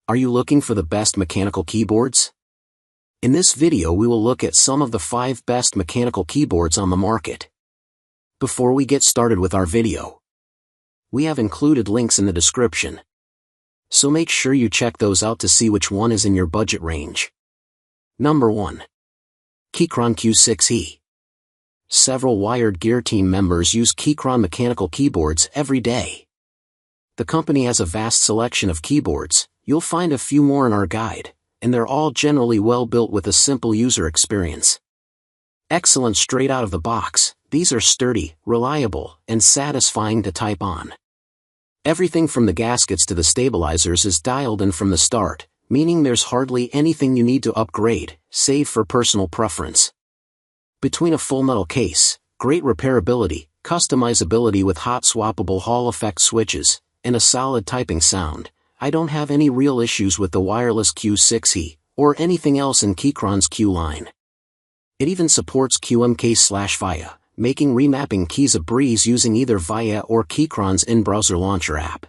Are you looking for the best mechanical keyboards? In this video we will look at some of the 5 best mechanical keyboards on the market. Before we get started with our video, we have included links in the description, so make sure you check those out to see which one is in your budget range. Number 1. Keychron Q6 HE. Several Wired Gear team members use Keychron mechanical keyboards every day. The company has a vast selection of keyboards. You'll find a few more in our guide, and they're all generally well built with a simple user experience. Excellent straight out of the box, these are sturdy, reliable, and satisfying to type on. Everything from the gaskets to the stabilizers is dialed in from the start, meaning there's hardly anything you need to upgrade, save for personal preference. Between a full metal case, great repairability, customizability with hot swappable Hall effect switches, and a solid typing sound, I don't have any real issues with the wireless Q6 HE, or anything else in Keychron's Q line. It even supports QMK/VIA, making remapping keys a breeze using either VIA or Keychron's in-browser launcher app.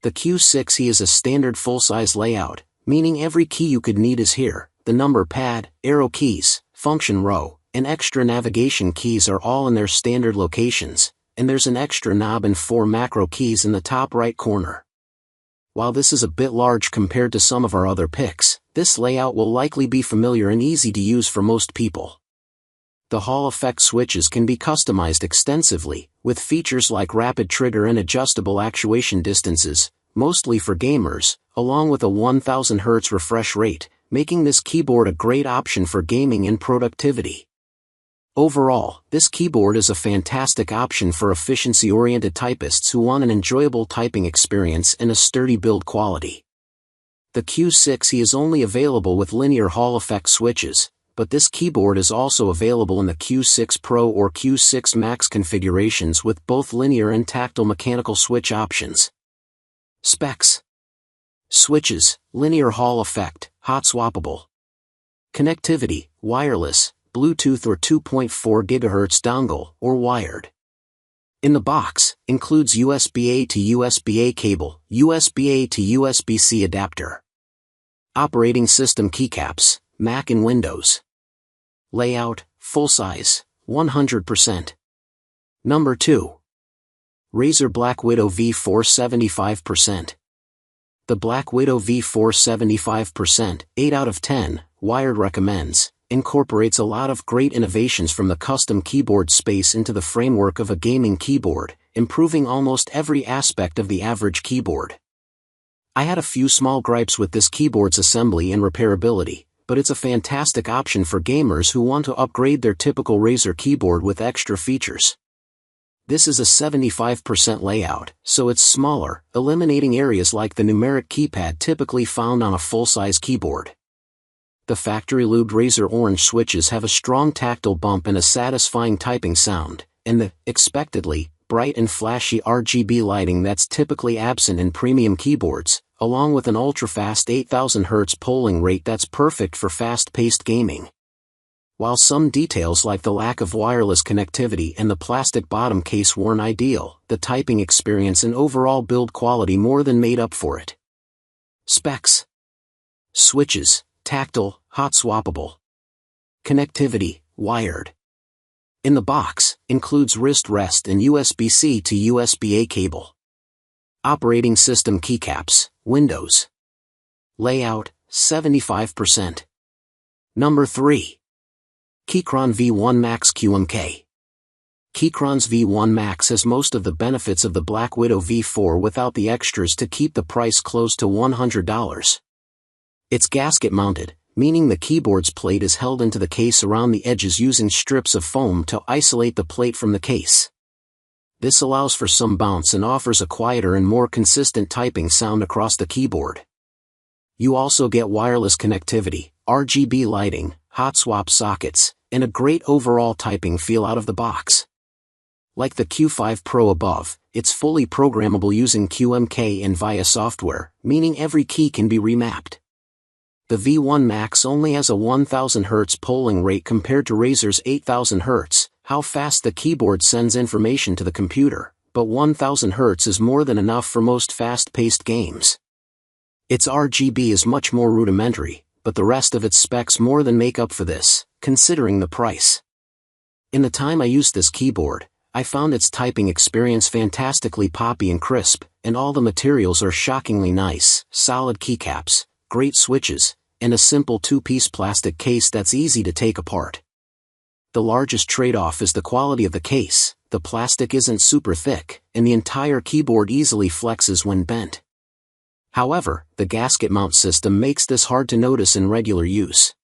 The Q6 HE is a standard full-size layout, meaning every key you could need is here. The number pad, arrow keys, function row, and extra navigation keys are all in their standard locations, and there's an extra knob and 4 macro keys in the top right corner. While this is a bit large compared to some of our other picks, this layout will likely be familiar and easy to use for most people. The Hall effect switches can be customized extensively, with features like rapid trigger and adjustable actuation distances, mostly for gamers, along with a 1000 Hz refresh rate, making this keyboard a great option for gaming and productivity. Overall, this keyboard is a fantastic option for efficiency-oriented typists who want an enjoyable typing experience and a sturdy build quality. The Q6 HE is only available with linear Hall effect switches, but this keyboard is also available in the Q6 Pro or Q6 Max configurations with both linear and tactile mechanical switch options. Specs: switches, linear Hall effect, hot swappable. Connectivity, wireless, Bluetooth or 2.4 GHz dongle, or wired. In the box, includes USB-A to USB-A cable, USB-A to USB-C adapter. Operating system keycaps, Mac and Windows. Layout, full size, 100%. Number 2. Razer BlackWidow V4 75%. The BlackWidow V4 75%, 8 out of 10, Wired recommends, incorporates a lot of great innovations from the custom keyboard space into the framework of a gaming keyboard, improving almost every aspect of the average keyboard. I had a few small gripes with this keyboard's assembly and repairability, but it's a fantastic option for gamers who want to upgrade their typical Razer keyboard with extra features. This is a 75% layout, so it's smaller, eliminating areas like the numeric keypad typically found on a full-size keyboard. The factory-lubed Razer orange switches have a strong tactile bump and a satisfying typing sound, and the, expectedly, bright and flashy RGB lighting that's typically absent in premium keyboards, along with an ultra-fast 8000 Hz polling rate that's perfect for fast-paced gaming. While some details like the lack of wireless connectivity and the plastic bottom case weren't ideal, the typing experience and overall build quality more than made up for it. Specs: switches, tactile, hot swappable. Connectivity, wired. In the box, includes wrist rest and USB-C to USB-A cable. Operating system keycaps, Windows. Layout, 75%. Number 3. Keychron V1 Max QMK. Keychron's V1 Max has most of the benefits of the BlackWidow V4 without the extras to keep the price close to $100. It's gasket mounted, meaning the keyboard's plate is held into the case around the edges using strips of foam to isolate the plate from the case. This allows for some bounce and offers a quieter and more consistent typing sound across the keyboard. You also get wireless connectivity, RGB lighting, hot swap sockets, and a great overall typing feel out of the box. Like the Q5 Pro above, it's fully programmable using QMK and VIA software, meaning every key can be remapped. The V1 Max only has a 1000 Hz polling rate compared to Razer's 8000 Hz, how fast the keyboard sends information to the computer, but 1000 Hz is more than enough for most fast-paced games. Its RGB is much more rudimentary, but the rest of its specs more than make up for this, considering the price. In the time I used this keyboard, I found its typing experience fantastically poppy and crisp, and all the materials are shockingly nice, solid keycaps, great switches, and a simple two-piece plastic case that's easy to take apart. The largest trade-off is the quality of the case. The plastic isn't super thick, and the entire keyboard easily flexes when bent. However, the gasket mount system makes this hard to notice in regular use.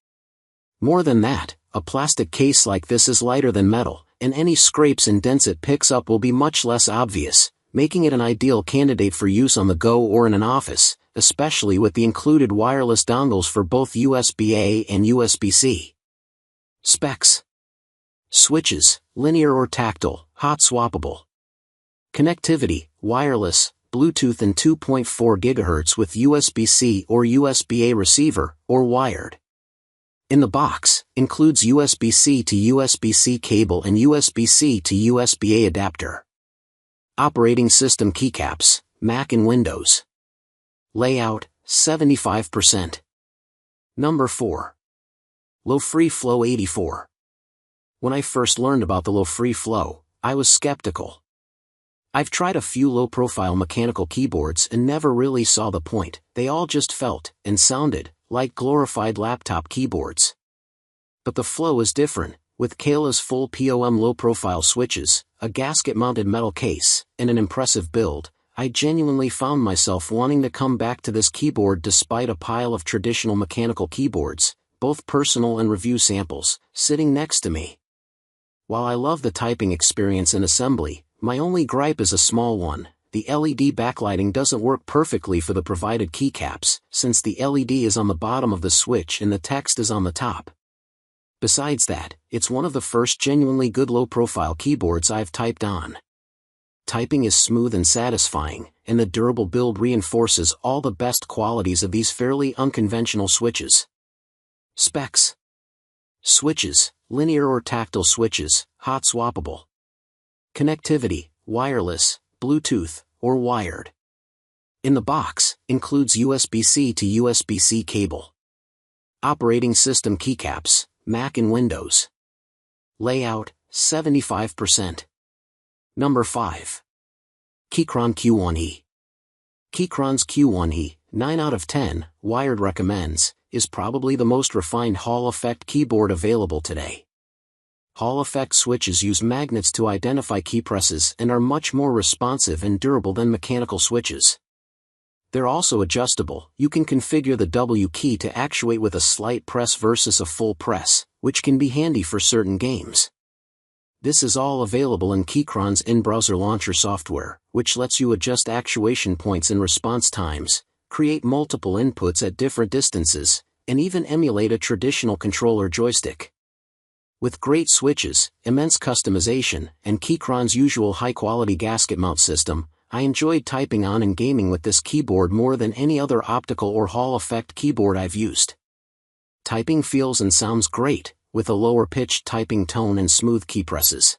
More than that, a plastic case like this is lighter than metal, and any scrapes and dents it picks up will be much less obvious, making it an ideal candidate for use on the go or in an office, especially with the included wireless dongles for both USB-A and USB-C. Specs: switches, linear or tactile, hot swappable. Connectivity, wireless, Bluetooth and 2.4 GHz with USB-C or USB-A receiver, or wired. In the box, includes USB-C to USB-C cable and USB-C to USB-A adapter. Operating system keycaps, Mac and Windows. Layout, 75%. Number 4. Lofree Flow84. When I first learned about the Lofree Flow, I was skeptical. I've tried a few low-profile mechanical keyboards and never really saw the point. They all just felt, and sounded, like glorified laptop keyboards. But the Flow is different, with Kayla's full POM low-profile switches, a gasket-mounted metal case, and an impressive build. I genuinely found myself wanting to come back to this keyboard despite a pile of traditional mechanical keyboards, both personal and review samples, sitting next to me. While I love the typing experience and assembly, my only gripe is a small one. The LED backlighting doesn't work perfectly for the provided keycaps, since the LED is on the bottom of the switch and the text is on the top. Besides that, it's one of the first genuinely good low-profile keyboards I've typed on. Typing is smooth and satisfying, and the durable build reinforces all the best qualities of these fairly unconventional switches. Specs: switches, linear or tactile switches, hot swappable. Connectivity, wireless, Bluetooth, or wired. In the box, includes USB-C to USB-C cable. Operating system keycaps, Mac and Windows. Layout, 75%. Number 5. Keychron Q1 HE. Keychron's Q1 HE, 9 out of 10, Wired recommends, is probably the most refined Hall effect keyboard available today. Hall effect switches use magnets to identify key presses and are much more responsive and durable than mechanical switches. They're also adjustable. You can configure the W key to actuate with a slight press versus a full press, which can be handy for certain games. This is all available in Keychron's in-browser launcher software, which lets you adjust actuation points and response times, create multiple inputs at different distances, and even emulate a traditional controller joystick. With great switches, immense customization, and Keychron's usual high-quality gasket mount system, I enjoyed typing on and gaming with this keyboard more than any other optical or Hall effect keyboard I've used. Typing feels and sounds great, with a lower-pitched typing tone and smooth key presses.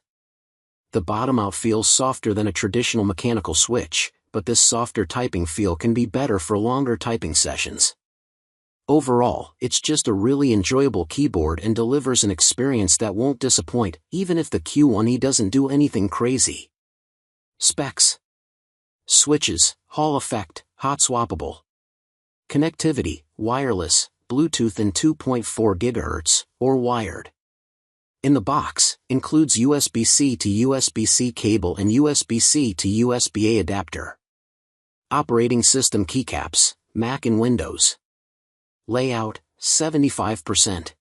The bottom out feels softer than a traditional mechanical switch, but this softer typing feel can be better for longer typing sessions. Overall, it's just a really enjoyable keyboard and delivers an experience that won't disappoint, even if the Q1 HE doesn't do anything crazy. Specs: switches, Hall effect, hot swappable. Connectivity, wireless, Bluetooth and 2.4 GHz, or wired. In the box, includes USB-C to USB-C cable and USB-C to USB-A adapter. Operating system keycaps, Mac and Windows. Layout, 75%.